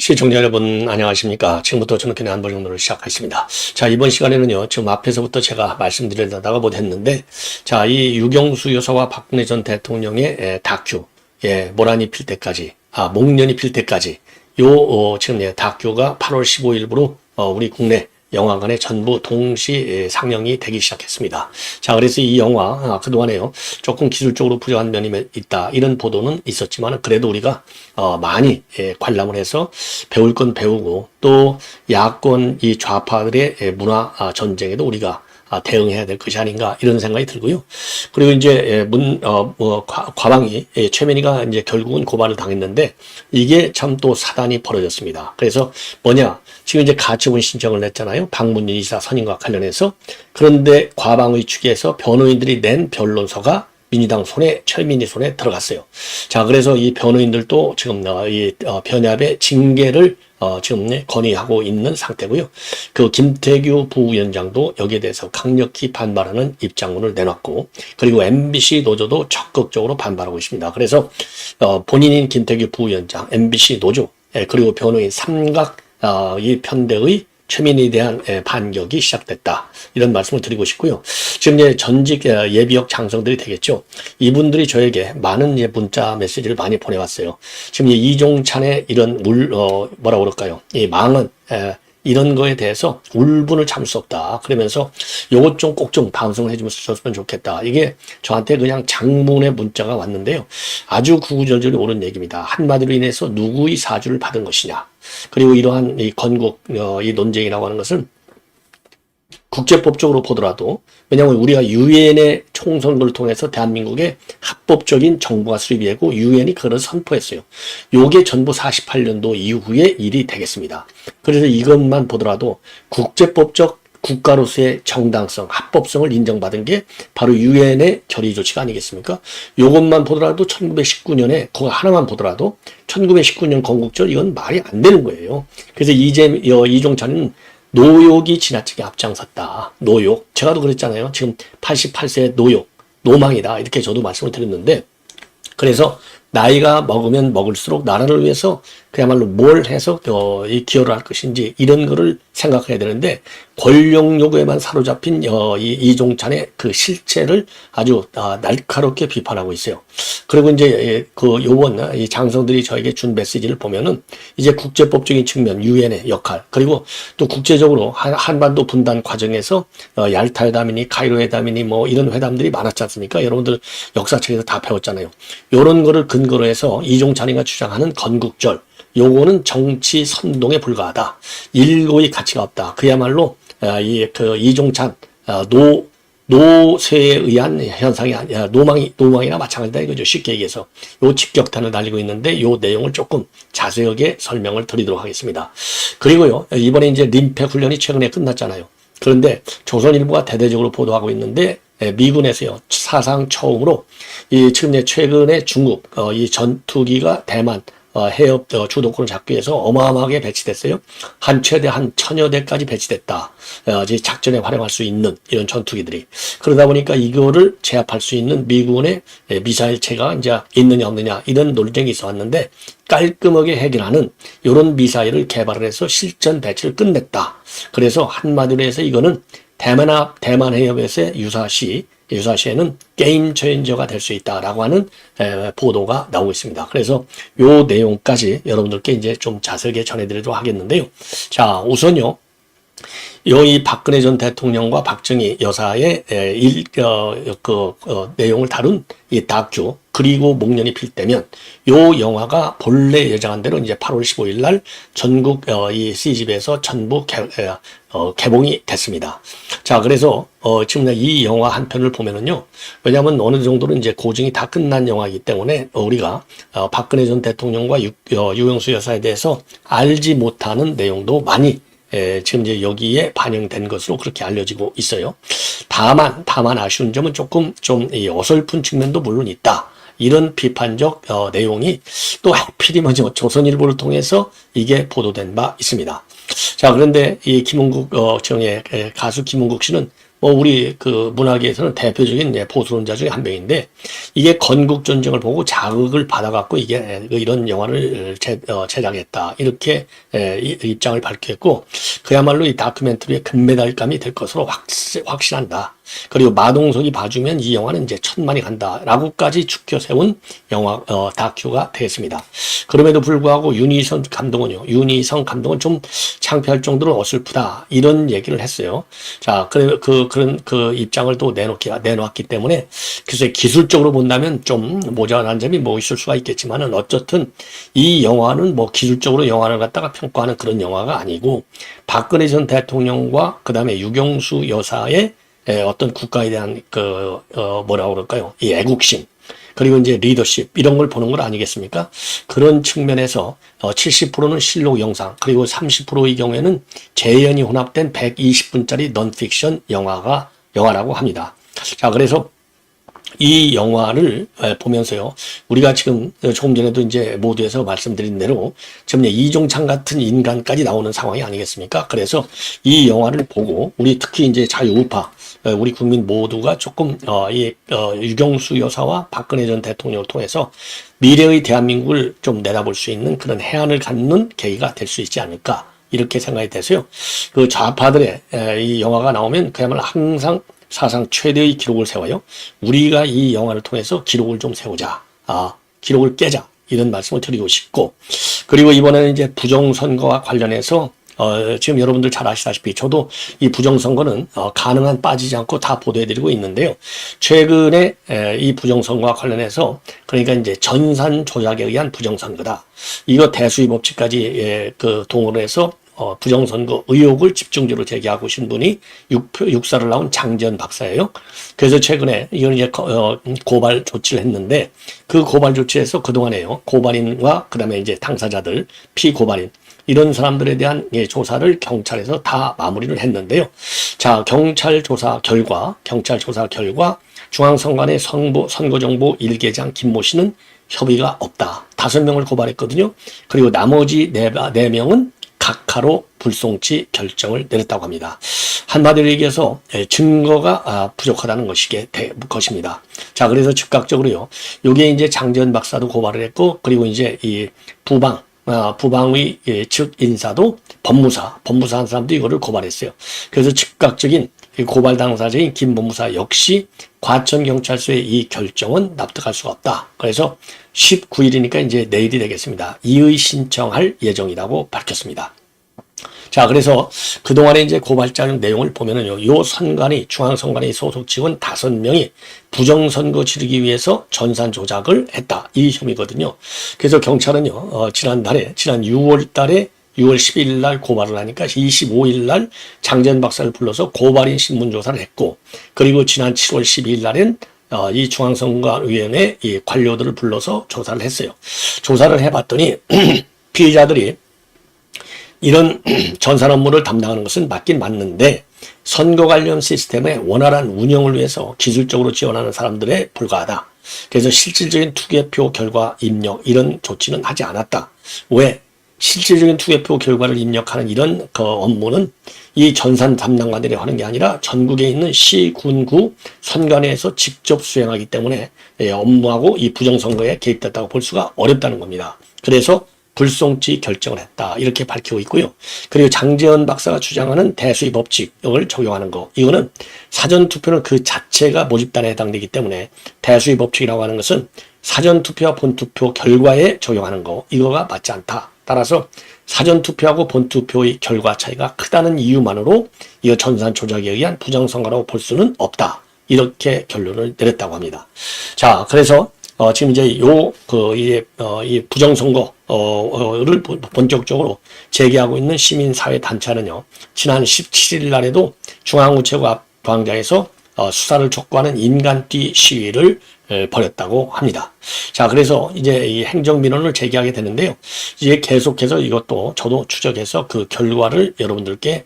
시청자 여러분 안녕하십니까. 지금부터 저녁에 안보정도를 시작하겠습니다. 자, 이번 시간에는요, 지금 앞에서부터 제가 말씀드리려다가 못했는데, 자, 이 유경수 여사와 박근혜 전 대통령의 다큐, 모란이 필 때까지, 목련이 필 때까지, 지금 다큐가 8월 15일부로 우리 국내 영화관에 전부 동시 상영이 되기 시작했습니다. 자, 그래서 이 영화 그동안에요, 조금 기술적으로 부족한 면이 있다, 이런 보도는 있었지만 그래도 우리가 많이 관람을 해서 배울 건 배우고, 또 야권 이 좌파들의 문화 전쟁에도 우리가 대응해야 될 것이 아닌가, 이런 생각이 들고요. 그리고 이제 과방위 최면희가 이제 결국은 고발을 당했는데, 이게 참 또 사단이 벌어졌습니다. 그래서 뭐냐, 지금 이제 가처분 신청을 냈잖아요. 박문진 이사 선임과 관련해서. 그런데 과방위 측에서 변호인들이 낸 변론서가 민주당 손에, 최민희 손에 들어갔어요. 자, 그래서 이 변호인들도 지금 이 변협의 징계를 지금 건의하고 있는 상태고요. 그 김태규 부위원장도 여기에 대해서 강력히 반발하는 입장문을 내놨고, 그리고 MBC 노조도 적극적으로 반발하고 있습니다. 그래서 본인인 김태규 부위원장, MBC 노조, 그리고 변호인 삼각 이 편대의 최민희에 대한 반격이 시작됐다, 이런 말씀을 드리고 싶고요. 지금 이제 전직 예비역 장성들이 되겠죠. 이분들이 저에게 많은 문자 메시지를 많이 보내왔어요. 지금 이종찬의 이런 뭐라 그럴까요? 이 망은 이런 거에 대해서 울분을 참을 수 없다, 그러면서 요것 좀 꼭 좀 방송을 해주셨으면 좋겠다. 이게 저한테 그냥 장문의 문자가 왔는데요. 아주 구구절절히 옳은 얘기입니다. 한마디로 인해서 누구의 사주를 받은 것이냐. 그리고 이러한 이 건국 이 논쟁이라고 하는 것은 국제법적으로 보더라도, 왜냐하면 우리가 유엔의 총선거를 통해서 대한민국의 합법적인 정부가 수립이 되고 유엔이 그걸 선포했어요. 요게 전부 48년도 이후의 일이 되겠습니다. 그래서 이것만 보더라도 국제법적 국가로서의 정당성, 합법성을 인정받은 게 바로 유엔의 결의 조치가 아니겠습니까? 요것만 보더라도 1919년에, 그거 하나만 보더라도 1919년 건국절, 이건 말이 안 되는 거예요. 그래서 이종찬은 노욕이 지나치게 앞장섰다. 노욕. 제가도 그랬잖아요. 지금 88세의 노욕, 노망이다, 이렇게 저도 말씀을 드렸는데, 그래서 나이가 먹으면 먹을수록 나라를 위해서 그야말로 뭘 해서 이 기여를 할 것인지, 이런 거를 생각해야 되는데, 권력 요구에만 사로잡힌 이종찬의 그 실체를 아주 날카롭게 비판하고 있어요. 그리고 이제 요번 이 장성들이 저에게 준 메시지를 보면은, 이제 국제법적인 측면, 유엔의 역할, 그리고 또 국제적으로 한반도 분단 과정에서 얄타 회담이니 카이로 회담이니 뭐 이런 회담들이 많았지 않습니까? 여러분들 역사책에서 다 배웠잖아요. 요런 거를 근거로 해서 이종찬이가 주장하는 건국절, 요거는 정치 선동에 불과하다, 일고의 가치가 없다. 그야말로 이종찬 노세에 의한 현상이 아니야, 노망이나 마찬가지다 이거죠. 쉽게 얘기해서 요 직격탄을 날리고 있는데, 요 내용을 조금 자세하게 설명을 드리도록 하겠습니다. 그리고요, 이번에 이제 림팩 훈련이 최근에 끝났잖아요. 그런데 조선일보가 대대적으로 보도하고 있는데, 미군에서요, 사상 처음으로 지금 최근에 중국 이 전투기가 대만 해협 주도권을 잡기 위해서 어마어마하게 배치됐어요. 최대 한 1000여 대까지 배치됐다. 작전에 활용할 수 있는 이런 전투기들이. 그러다 보니까 이거를 제압할 수 있는 미군의 미사일체가 이제 있느냐 없느냐, 이런 논쟁이 있어 왔는데, 깔끔하게 해결하는 이런 미사일을 개발을 해서 실전 배치를 끝냈다. 그래서 한마디로 해서 이거는 대만 해협에서의 유사시에는 게임 체인저가 될 수 있다라고 하는 보도가 나오고 있습니다. 그래서 요 내용까지 여러분들께 이제 좀 자세하게 전해드리도록 하겠는데요. 자, 우선요, 이 박근혜 전 대통령과 박정희 여사의 내용을 다룬 이 다큐, 그리고 목련이 필 때면, 요 영화가 본래 예정한 대로 이제 8월 15일 날 전국 이 C집에서 전부 개봉이 됐습니다. 자, 그래서 지금 이 영화 한 편을 보면은요, 왜냐하면 어느 정도는 이제 고증이 다 끝난 영화이기 때문에 우리가 박근혜 전 대통령과 유경수 여사에 대해서 알지 못하는 내용도 많이 지금 이제 여기에 반영된 것으로 그렇게 알려지고 있어요. 다만 아쉬운 점은 조금 좀 어설픈 측면도 물론 있다. 이런 비판적 내용이 또 하필이면 조선일보를 통해서 이게 보도된 바 있습니다. 자, 그런데 이 김은국 정의 가수 김은국 씨는 뭐 우리 그 문화계에서는 대표적인 보수론자 중에 한 명인데, 이게 건국 전쟁을 보고 자극을 받아갖고 이게 이런 영화를 제작했다, 이렇게 입장을 밝혔고, 그야말로 이 다큐멘터리의 금메달감이 될 것으로 확신한다. 그리고 마동석이 봐주면 이 영화는 이제 천만이 간다라고까지 죽혀 세운 영화 다큐가 되겠습니다. 그럼에도 불구하고 윤희성 감독은 좀 창피할 정도로 어설프다, 이런 얘기를 했어요. 자, 그런 입장을 또 내놓았기 때문에, 글쎄 기술적으로 본다면 좀 모자란 점이 뭐 있을 수가 있겠지만은, 어쨌든 이 영화는 뭐 기술적으로 영화를 갖다가 평가하는 그런 영화가 아니고, 박근혜 전 대통령과 그 다음에 유경수 여사의 어떤 국가에 대한 뭐라고 그럴까요? 이 애국심, 그리고 이제 리더십, 이런 걸 보는 것 아니겠습니까? 그런 측면에서 70%는 실록 영상, 그리고 30%의 경우에는 재연이 혼합된 120분짜리 넌픽션 영화라고 합니다. 자, 그래서 이 영화를 보면서요, 우리가 지금 조금 전에도 이제 모두에서 말씀드린 대로 지금 이종창 같은 인간까지 나오는 상황이 아니겠습니까? 그래서 이 영화를 보고 우리 특히 이제 자유우파 우리 국민 모두가 조금 유경수 여사와 박근혜 전 대통령을 통해서 미래의 대한민국을 좀 내다볼 수 있는 그런 해안을 갖는 계기가 될 수 있지 않을까, 이렇게 생각이 돼서요. 그 좌파들의 이 영화가 나오면 그야말로 항상 사상 최대의 기록을 세워요. 우리가 이 영화를 통해서 기록을 좀 세우자, 기록을 깨자, 이런 말씀을 드리고 싶고, 그리고 이번에는 이제 부정선거와 관련해서 지금 여러분들 잘 아시다시피 저도 이 부정선거는 가능한 빠지지 않고 다 보도해드리고 있는데요. 최근에 이 부정선거와 관련해서, 그러니까 이제 전산 조작에 의한 부정선거다, 이거 대수의 법칙까지 동원을 해서 부정선거 의혹을 집중적으로 제기하고 계신 분이 육사를 나온 장지연 박사예요. 그래서 최근에 이건 이제 고발 조치를 했는데, 그 고발 조치에서 그동안에요, 고발인과 그다음에 이제 당사자들, 피고발인, 이런 사람들에 대한 조사를 경찰에서 다 마무리를 했는데요. 자, 경찰 조사 결과 중앙선관위 선거정보 1계장 김모 씨는 협의가 없다, 5명을 고발했거든요. 그리고 나머지 4명은 각하로 불송치 결정을 내렸다고 합니다. 한마디로 얘기해서 증거가 부족하다는 것입니다. 자, 그래서 즉각적으로요, 요게 이제 장지연 박사도 고발을 했고, 그리고 이제 이 부방의 측 인사도 법무사 한 사람도 이거를 고발했어요. 그래서 즉각적인 고발 당사자인 김 법무사 역시 과천경찰서의 이 결정은 납득할 수가 없다. 그래서 19일이니까 이제 내일이 되겠습니다. 이의 신청할 예정이라고 밝혔습니다. 자, 그래서 그동안에 이제 고발장 내용을 보면은요, 요 중앙선관위 소속 직원 5명이 부정선거 치르기 위해서 전산 조작을 했다, 이 혐의거든요. 그래서 경찰은요, 지난 6월 10일 날 고발을 하니까 25일 날 장지연 박사를 불러서 고발인 신문조사를 했고, 그리고 지난 7월 12일 날엔 이 중앙선거위원회 이 관료들을 불러서 조사를 했어요. 조사를 해봤더니 피의자들이 이런 전산 업무를 담당하는 것은 맞긴 맞는데, 선거 관련 시스템의 원활한 운영을 위해서 기술적으로 지원하는 사람들에 불과하다. 그래서 실질적인 투개표 결과 입력, 이런 조치는 하지 않았다. 왜? 실질적인 투개표 결과를 입력하는 이런 업무는 이 전산 담당관들이 하는 게 아니라 전국에 있는 시, 군, 구 선관위에서 직접 수행하기 때문에 업무하고 이 부정선거에 개입됐다고 볼 수가 어렵다는 겁니다. 그래서 불송치 결정을 했다, 이렇게 밝히고 있고요. 그리고 장지연 박사가 주장하는 대수의 법칙을 적용하는 거, 이거는 사전투표는 그 자체가 모집단에 해당되기 때문에 대수의 법칙이라고 하는 것은 사전투표와 본투표 결과에 적용하는 거, 이거가 맞지 않다. 따라서 사전투표하고 본투표의 결과 차이가 크다는 이유만으로 이거 전산 조작에 의한 부정선거라고 볼 수는 없다, 이렇게 결론을 내렸다고 합니다. 자, 그래서 지금 이제 이 부정선거를 본격적으로 제기하고 있는 시민사회 단체는요, 지난 17일 날에도 중앙우체국 앞 광장에서 수사를 촉구하는 인간띠 시위를 벌였다고 합니다. 자, 그래서 이제 이 행정민원을 제기하게 되는데요, 이제 계속해서 이것도 저도 추적해서 그 결과를 여러분들께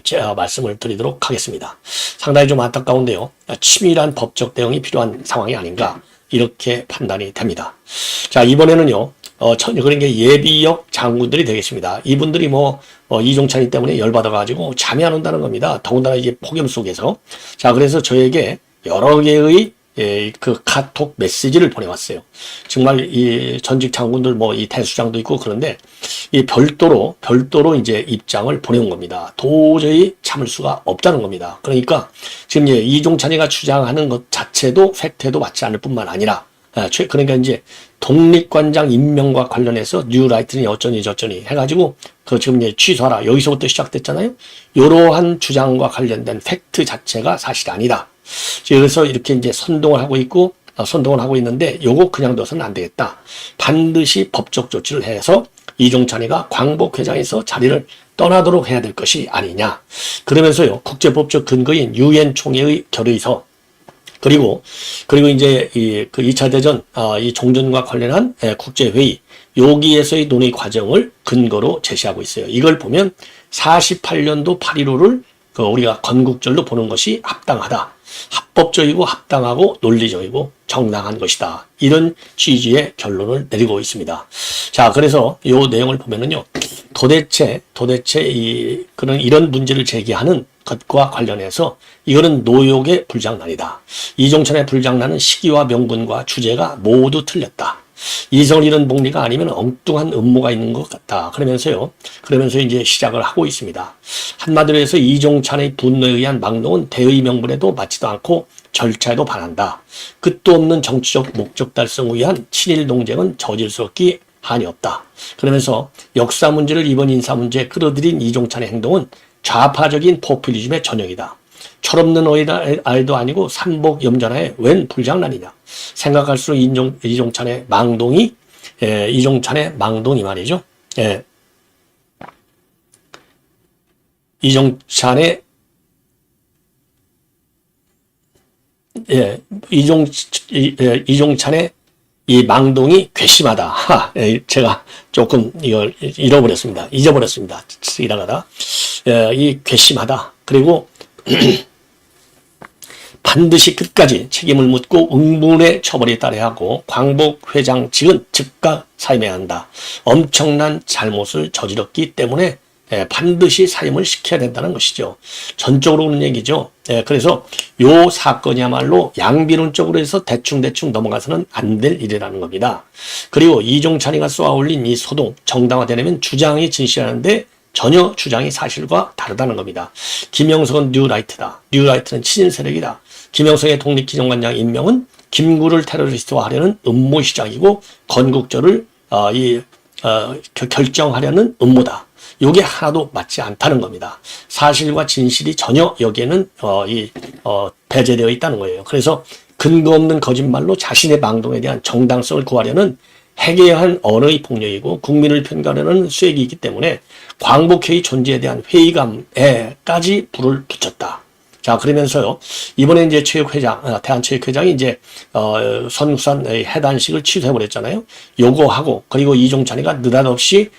제가 말씀을 드리도록 하겠습니다. 상당히 좀 안타까운데요, 치밀한 법적 대응이 필요한 상황이 아닌가, 이렇게 판단이 됩니다. 자, 이번에는요, 그러니까 예비역 장군들이 되겠습니다. 이분들이 이종찬이 때문에 열받아가지고 잠이 안 온다는 겁니다. 더군다나 이게 폭염 속에서. 자, 그래서 저에게 여러 개의 그 카톡 메시지를 보내왔어요. 정말 이 전직 장군들 이 대수장도 있고 그런데 이 별도로 이제 입장을 보내온 겁니다. 도저히 참을 수가 없다는 겁니다. 그러니까 지금 이종찬이가 주장하는 것 자체도 팩트에도 맞지 않을 뿐만 아니라 그러니까 이제 독립관장 임명과 관련해서 뉴라이트니 어쩌니 저쩌니 해가지고 지금 취소하라 여기서부터 시작됐잖아요. 이러한 주장과 관련된 팩트 자체가 사실이 아니다. 그래서 이렇게 이제 선동을 하고 있는데 요거 그냥 둬서는 안 되겠다. 반드시 법적 조치를 해서 이종찬이가 광복회장에서 자리를 떠나도록 해야 될 것이 아니냐. 그러면서요 국제법적 근거인 유엔 총회의 결의서 그리고 이제 그 2차 대전 이 종전과 관련한 국제회의 여기에서의 논의 과정을 근거로 제시하고 있어요. 이걸 보면 48년도 8.15를 우리가 건국절로 보는 것이 합당하다. 합법적이고 합당하고 논리적이고 정당한 것이다. 이런 취지의 결론을 내리고 있습니다. 자, 그래서 이 내용을 보면은요, 도대체 이런 문제를 제기하는 것과 관련해서 이거는 노욕의 불장난이다. 이종찬의 불장난은 시기와 명분과 주제가 모두 틀렸다. 이성을 잃은 복리가 아니면 엉뚱한 음모가 있는 것 같다. 그러면서 이제 시작을 하고 있습니다. 한마디로 해서 이종찬의 분노에 의한 망동은 대의 명분에도 맞지도 않고 절차에도 반한다. 끝도 없는 정치적 목적 달성을 위한 친일 논쟁은 저질스럽기 한이 없다. 그러면서 역사 문제를 이번 인사 문제에 끌어들인 이종찬의 행동은 좌파적인 포퓰리즘의 전형이다. 철없는 아이도 아니고 삼복염전하에 웬 불장난이냐. 생각할수록 이종찬의 망동이 말이죠. 이종찬의 이 망동이 괘씸하다. 제가 조금 이걸 잊어버렸습니다. 이라가다. 이 괘씸하다. 그리고 반드시 끝까지 책임을 묻고 응분의 처벌에 따라야 하고 광복회장직은 즉각 사임해야 한다. 엄청난 잘못을 저질렀기 때문에 반드시 사임을 시켜야 된다는 것이죠. 전적으로 그런 얘기죠. 그래서 요 사건이야말로 양비론적으로 해서 대충 넘어가서는 안 될 일이라는 겁니다. 그리고 이종찬이가 쏘아올린 이 소동 정당화되려면 주장이 진실하는데 전혀 주장이 사실과 다르다는 겁니다. 김영석은 뉴라이트다. 뉴라이트는 친일 세력이다. 김영석의 독립기념관장 임명은 김구를 테러리스트화하려는 음모 시작이고 건국절을 결정하려는 음모다. 이게 하나도 맞지 않다는 겁니다. 사실과 진실이 전혀 여기에는 배제되어 있다는 거예요. 그래서 근거 없는 거짓말로 자신의 망동에 대한 정당성을 구하려는 해괴한 언어의 폭력이고 국민을 편가르는 쐐기 있기 때문에 광복회의 존재에 대한 회의감에까지 불을 붙였다. 자, 그러면서요, 이번에 이제 대한체육회장이 이제, 선수산 해단식을 취소해버렸잖아요. 요거하고, 그리고 이종찬이가 느닷없이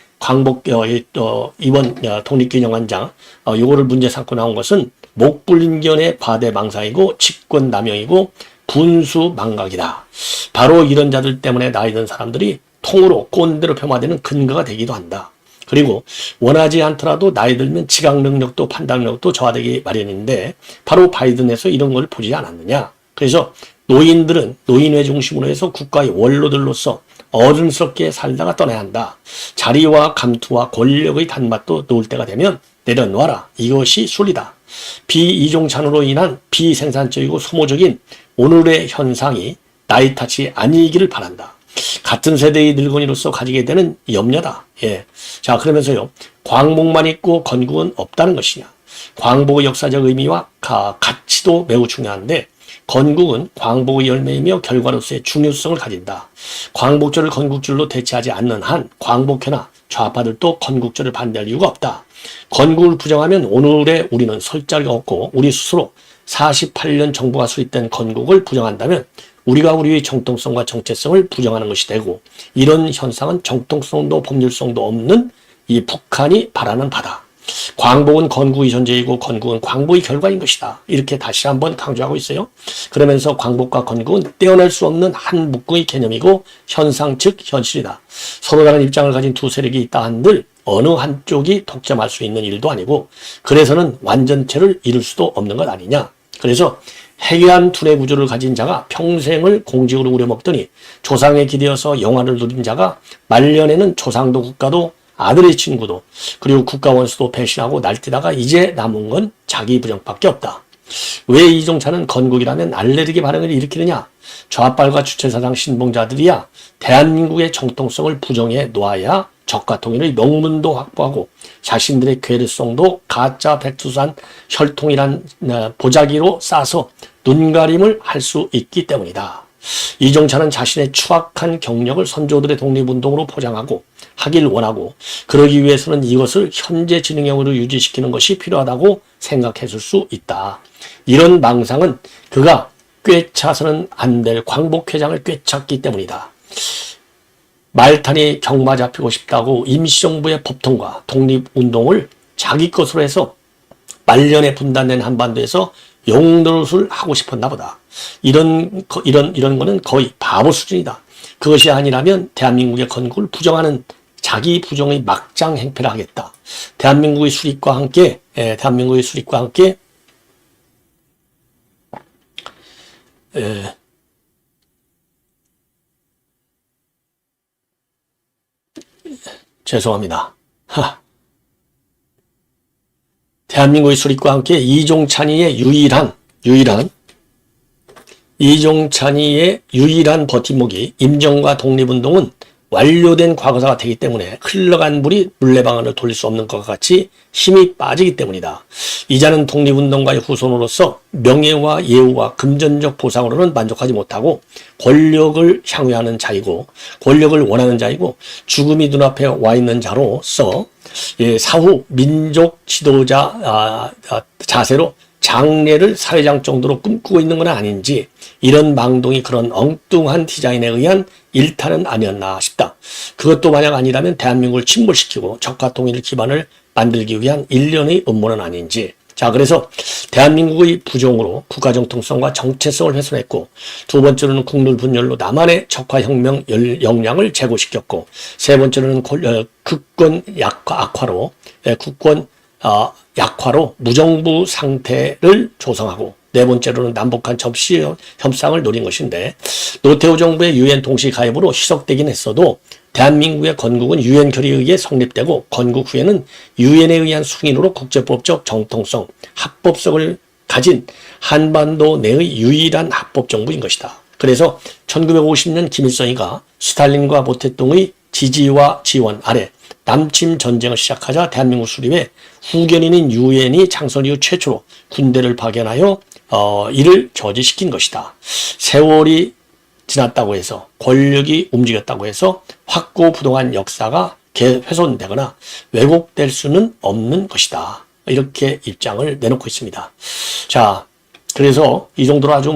이번 독립기념관장, 요거를 문제 삼고 나온 것은 목불인견의 과대망상이고, 직권남용이고, 분수망각이다. 바로 이런 자들 때문에 나이 든 사람들이 통으로 꼰대로 폄하되는 근거가 되기도 한다. 그리고 원하지 않더라도 나이 들면 지각 능력도 판단 능력도 저하되기 마련인데 바로 바이든에서 이런 걸 보지 않았느냐. 그래서 노인들은 노인회 중심으로 해서 국가의 원로들로서 어른스럽게 살다가 떠나야 한다. 자리와 감투와 권력의 단맛도 놓을 때가 되면 내려놓아라. 이것이 순리다. 비이종찬으로 인한 비생산적이고 소모적인 오늘의 현상이 나이 탓이 아니기를 바란다. 같은 세대의 늙은이로서 가지게 되는 염려다. 자, 그러면서요, 광복만 있고 건국은 없다는 것이냐. 광복의 역사적 의미와 가치도 매우 중요한데 건국은 광복의 열매이며 결과로서의 중요성을 가진다. 광복절을 건국절로 대체하지 않는 한 광복회나 좌파들도 건국절을 반대할 이유가 없다. 건국을 부정하면 오늘의 우리는 설 자리가 없고 우리 스스로 48년 정부가 수립된 건국을 부정한다면 우리가 우리의 정통성과 정체성을 부정하는 것이 되고 이런 현상은 정통성도 법률성도 없는 이 북한이 바라는 바다. 광복은 건국의 전제이고 건국은 광복의 결과인 것이다. 이렇게 다시 한번 강조하고 있어요. 그러면서 광복과 건국은 떼어낼 수 없는 한 묶음의 개념이고 현상 즉 현실이다. 서로 다른 입장을 가진 두 세력이 있다 한들 어느 한쪽이 독점할 수 있는 일도 아니고 그래서는 완전체를 이룰 수도 없는 것 아니냐. 그래서 해괴한 두뇌 구조를 가진 자가 평생을 공직으로 우려먹더니 조상에 기대어서 영화를 누린 자가 말년에는 조상도 국가도 아들의 친구도 그리고 국가 원수도 배신하고 날뛰다가 이제 남은 건 자기 부정밖에 없다. 왜 이종찬은 건국이라면 알레르기 반응을 일으키느냐? 좌빨과 주체사상 신봉자들이야 대한민국의 정통성을 부정해 놓아야 적과 통일의 명분도 확보하고 자신들의 괴뢰성도 가짜 백두산 혈통이란 보자기로 싸서 눈가림을 할 수 있기 때문이다. 이종찬은 자신의 추악한 경력을 선조들의 독립운동으로 포장하고 하길 원하고 그러기 위해서는 이것을 현재 진행형으로 유지시키는 것이 필요하다고 생각했을 수 있다. 이런 망상은 그가 꿰차서는 안 될 광복회장을 꿰찼기 때문이다. 말탄이 경마 잡히고 싶다고 임시정부의 법통과 독립운동을 자기 것으로 해서 말년에 분단된 한반도에서 용노릇을 하고 싶었나 보다. 이런 거는 거의 바보 수준이다. 그것이 아니라면 대한민국의 건국을 부정하는 자기 부정의 막장 행패를 하겠다. 대한민국의 수립과 함께 죄송합니다. 대한민국의 수립과 함께 이종찬이의 유일한 버팀목이 임정과 독립운동은 완료된 과거사가 되기 때문에 흘러간 물이 물레방아를 돌릴 수 없는 것과 같이 힘이 빠지기 때문이다. 이자는 독립운동가의 후손으로서 명예와 예우와 금전적 보상으로는 만족하지 못하고 권력을 향유하는 자이고 권력을 원하는 자이고 죽음이 눈앞에 와 있는 자로서 사후 민족 지도자 자세로 장례를 사회장 정도로 꿈꾸고 있는 건 아닌지 이런 망동이 그런 엉뚱한 디자인에 의한 일탈은 아니었나 싶다. 그것도 만약 아니라면 대한민국을 침몰시키고 적화 통일 기반을 만들기 위한 일련의 음모는 아닌지. 자, 그래서 대한민국의 부정으로 국가정통성과 정체성을 훼손했고 두 번째로는 국룰 분열로 남한의 적화혁명 역량을 제고시켰고 세 번째로는 국권 약화로 무정부 상태를 조성하고 네 번째로는 남북한 접시 협상을 노린 것인데 노태우 정부의 유엔 동시 가입으로 희석되긴 했어도 대한민국의 건국은 유엔 결의에 의해 성립되고 건국 후에는 유엔에 의한 승인으로 국제법적 정통성, 합법성을 가진 한반도 내의 유일한 합법정부인 것이다. 그래서 1950년 김일성이가 스탈린과 모태동의 지지와 지원 아래 남침 전쟁을 시작하자 대한민국 수립에 후견인인 유엔이 창설 이후 최초로 군대를 파견하여 이를 저지시킨 것이다. 세월이 지났다고 해서 권력이 움직였다고 해서 확고부동한 역사가 훼손되거나 왜곡될 수는 없는 것이다. 이렇게 입장을 내놓고 있습니다. 자, 그래서 이 정도로 아주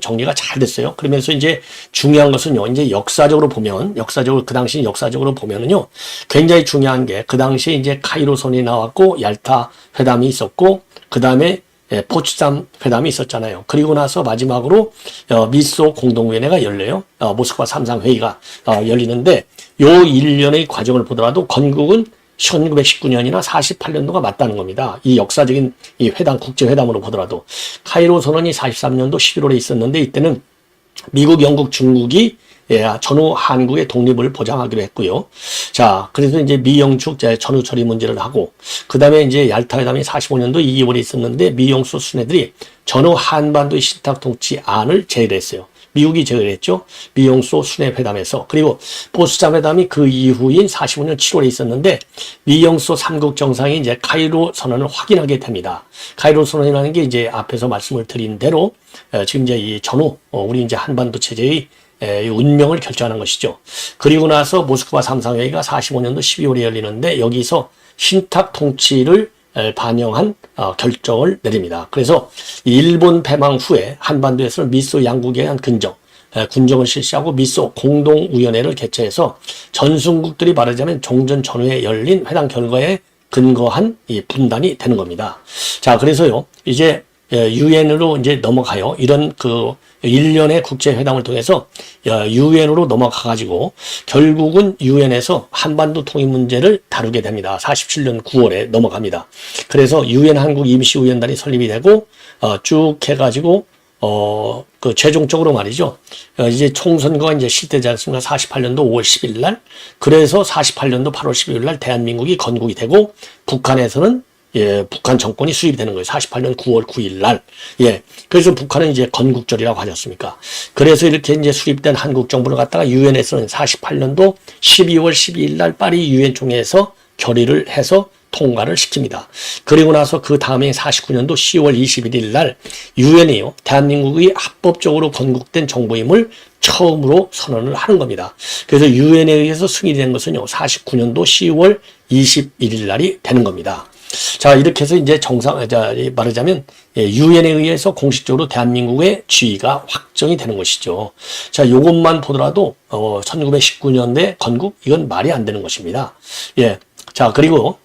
정리가 잘 됐어요. 그러면서 이제 중요한 것은요, 이제 역사적으로 그 당시 역사적으로 보면은요, 굉장히 중요한 게 그 당시에 이제 카이로선이 나왔고, 얄타 회담이 있었고, 그 다음에 포츠담 회담이 있었잖아요. 그리고 나서 마지막으로 미소 공동위원회가 열려요. 모스크바 3상 회의가 열리는데 요 일련의 과정을 보더라도 건국은 1919년이나 48년도가 맞다는 겁니다. 이 역사적인 이 회담, 국제회담으로 보더라도 카이로 선언이 43년도 11월에 있었는데 이때는 미국, 영국, 중국이 전후 한국의 독립을 보장하기로 했고요. 자, 그래서 이제 미영축 전후 처리 문제를 하고, 그 다음에 이제 얄타 회담이 45년도 2월에 있었는데 미영수 순회들이 전후 한반도의 신탁 통치 안을 제의했어요. 미국이 제의를 했죠. 미영수 순회 회담에서. 그리고 포츠담 회담이 그 이후인 45년 7월에 있었는데 미영수 3국 정상이 이제 카이로 선언을 확인하게 됩니다. 카이로 선언이라는 게 이제 앞에서 말씀을 드린 대로 지금 이제 이 전후 우리 이제 한반도 체제의 운명을 결정하는 것이죠. 그리고 나서 모스크바 3상회의가 45년도 12월에 열리는데 여기서 신탁 통치를 반영한 결정을 내립니다. 그래서 일본 패망 후에 한반도에서는 미소 양국에 의한 군정을 실시하고 미소 공동위원회를 개최해서 전승국들이 말하자면 종전 전후에 열린 회담 결과에 근거한 이 분단이 되는 겁니다. 자, 그래서요, 이제 유엔으로 이제 넘어가요. 이런 그 일련의 국제회담을 통해서 유엔으로 넘어가가지고 결국은 유엔에서 한반도 통일 문제를 다루게 됩니다. 47년 9월에 넘어갑니다. 그래서 유엔 한국 임시위원단이 설립이 되고 쭉 해가지고 그 최종적으로 말이죠. 이제 총선거가 이제 실되지 않습니까? 48년도 5월 10일 날. 그래서 48년도 8월 12일 날 대한민국이 건국이 되고 북한에서는 북한 정권이 수립이 되는 거예요. 48년 9월 9일 날. 그래서 북한은 이제 건국절이라고 하지 않습니까? 그래서 이렇게 이제 수립된 한국 정부를 갖다가 유엔에서는 48년도 12월 12일 날 파리 유엔 총회에서 결의를 해서 통과를 시킵니다. 그리고 나서 그 다음에 49년도 10월 21일 날 유엔이요, 대한민국이 합법적으로 건국된 정부임을 처음으로 선언을 하는 겁니다. 그래서 유엔에 의해서 승인된 것은요, 49년도 10월 21일 날이 되는 겁니다. 자, 이렇게 해서 이제 말하자면 유엔에 의해서 공식적으로 대한민국의 지위가 확정이 되는 것이죠. 자, 요것만 보더라도 1919년대 건국, 이건 말이 안 되는 것입니다. 자, 그리고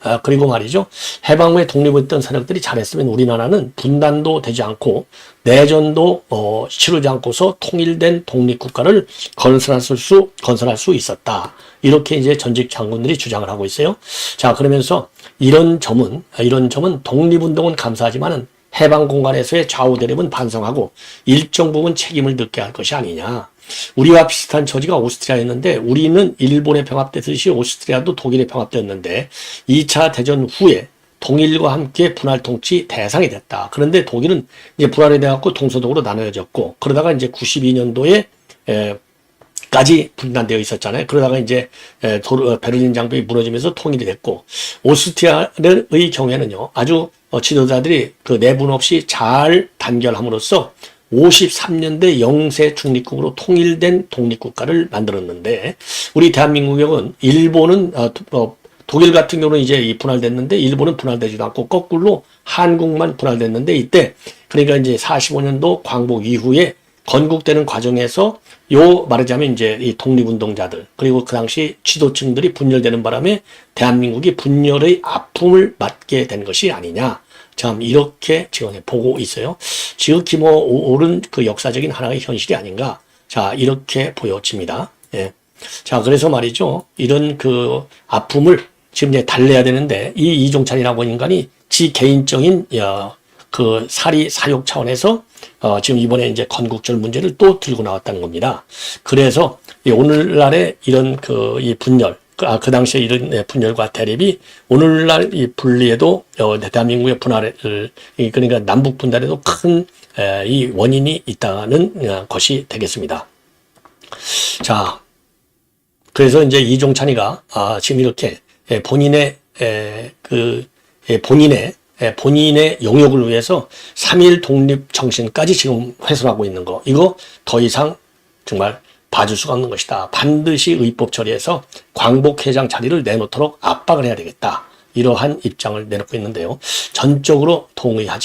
말이죠. 해방 후에 독립했던 세력들이 잘했으면 우리나라는 분단도 되지 않고 내전도 치르지 않고서 통일된 독립국가를 건설할 수 있었다. 이렇게 이제 전직 장군들이 주장을 하고 있어요. 자, 그러면서 이런 점은 독립운동은 감사하지만은 해방 공간에서의 좌우 대립은 반성하고 일정 부분 책임을 묻게 할 것이 아니냐. 우리와 비슷한 처지가 오스트리아였는데 우리는 일본에 병합되듯이 오스트리아도 독일에 병합되었는데 2차 대전 후에 동일과 함께 분할 통치 대상이 됐다. 그런데 독일은 이제 분할이 돼갖고 동서독으로 나눠졌고 그러다가 이제 92년도에 까지 분단되어 있었잖아요. 그러다가 이제 베를린 장벽이 무너지면서 통일이 됐고 오스트리아의 경우에는요, 아주 지도자들이 그 내분 없이 잘 단결함으로써 53년대 영세 중립국으로 통일된 독립국가를 만들었는데 우리 대한민국은 일본은 독일 같은 경우는 이제 분할됐는데 일본은 분할되지도 않고 거꾸로 한국만 분할됐는데 이때 그러니까 이제 45년도 광복 이후에 건국되는 과정에서 말하자면 이제 이 독립운동자들 그리고 그 당시 지도층들이 분열되는 바람에 대한민국이 분열의 아픔을 맞게 된 것이 아니냐. 참 이렇게 지금 보고 있어요. 지극히 옳은 그 역사적인 하나의 현실이 아닌가. 자, 이렇게 보여집니다. 자, 그래서 말이죠. 이런 그 아픔을 지금 이제 달래야 되는데 이 이종찬이라고 하는 인간이 지 개인적인 그 사육 차원에서 지금 이번에 이제 건국절 문제를 또 들고 나왔다는 겁니다. 그래서 오늘날의 이런 이 분열, 그 당시에 이런 분열과 대립이 오늘날 이 분리에도 대한민국의 분할을 그러니까 남북 분단에도 큰 이 원인이 있다는 것이 되겠습니다. 자, 그래서 이제 이종찬이가 지금 이렇게 본인의 용역을 위해서 3.1 독립 정신까지 지금 훼손하고 있는 거, 이거 더 이상 정말 봐줄 수가 없는 것이다. 반드시 의법 처리해서 광복회장 자리를 내놓도록 압박을 해야 되겠다. 이러한 입장을 내놓고 있는데요. 전적으로 동의를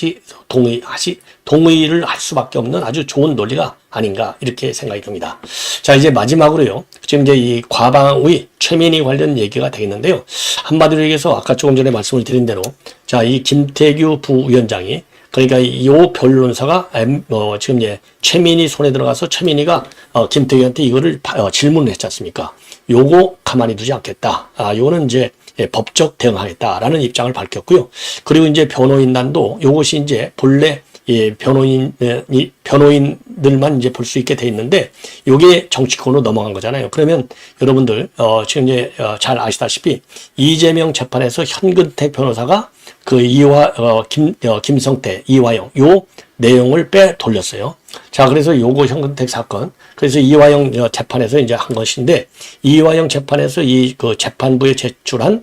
할 수밖에 없는 아주 좋은 논리가 아닌가 이렇게 생각이 듭니다. 자, 이제 마지막으로요. 지금 이제 이 과방위 최민희 관련 얘기가 되겠는데요. 한마디로 얘기해서 아까 조금 전에 말씀을 드린 대로 자, 이 김태규 부위원장이 그러니까 이 변론사가 지금 이제 최민희 손에 들어가서 최민희가 김태규한테 이거를 질문을 했지 않습니까? 요거 가만히 두지 않겠다. 요거는 이제 법적 대응하겠다라는 입장을 밝혔고요. 그리고 이제 변호인단도 요것이 이제 본래 변호인들만 이제 볼 수 있게 돼 있는데 요게 정치권으로 넘어간 거잖아요. 그러면 여러분들 지금 이제 잘 아시다시피 이재명 재판에서 현근택 변호사가 그 김성태, 이화영 요 내용을 돌렸어요. 자, 그래서 요거 현근택 사건, 그래서 이화영 재판에서 이제 한 것인데 이화영 재판에서 그 재판부에 제출한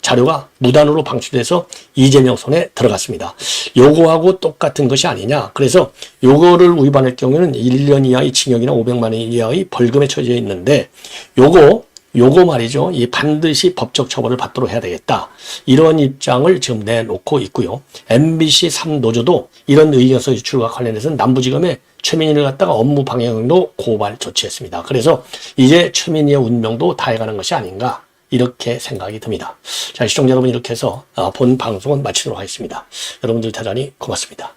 자료가 무단으로 방출돼서 이재명 손에 들어갔습니다. 요거하고 똑같은 것이 아니냐. 그래서 요거를 위반할 경우에는 1년 이하의 징역이나 500만 원 이하의 벌금에 처해져 있는데 요거 말이죠. 반드시 법적 처벌을 받도록 해야 되겠다. 이런 입장을 지금 내놓고 있고요. MBC 3노조도 이런 의견서 유출과 관련해서는 남부지검에 최민희를 갖다가 업무 방해로 고발 조치했습니다. 그래서 이제 최민희의 운명도 다해가는 것이 아닌가. 이렇게 생각이 듭니다. 자, 시청자 여러분, 이렇게 해서 본 방송은 마치도록 하겠습니다. 여러분들 대단히 고맙습니다.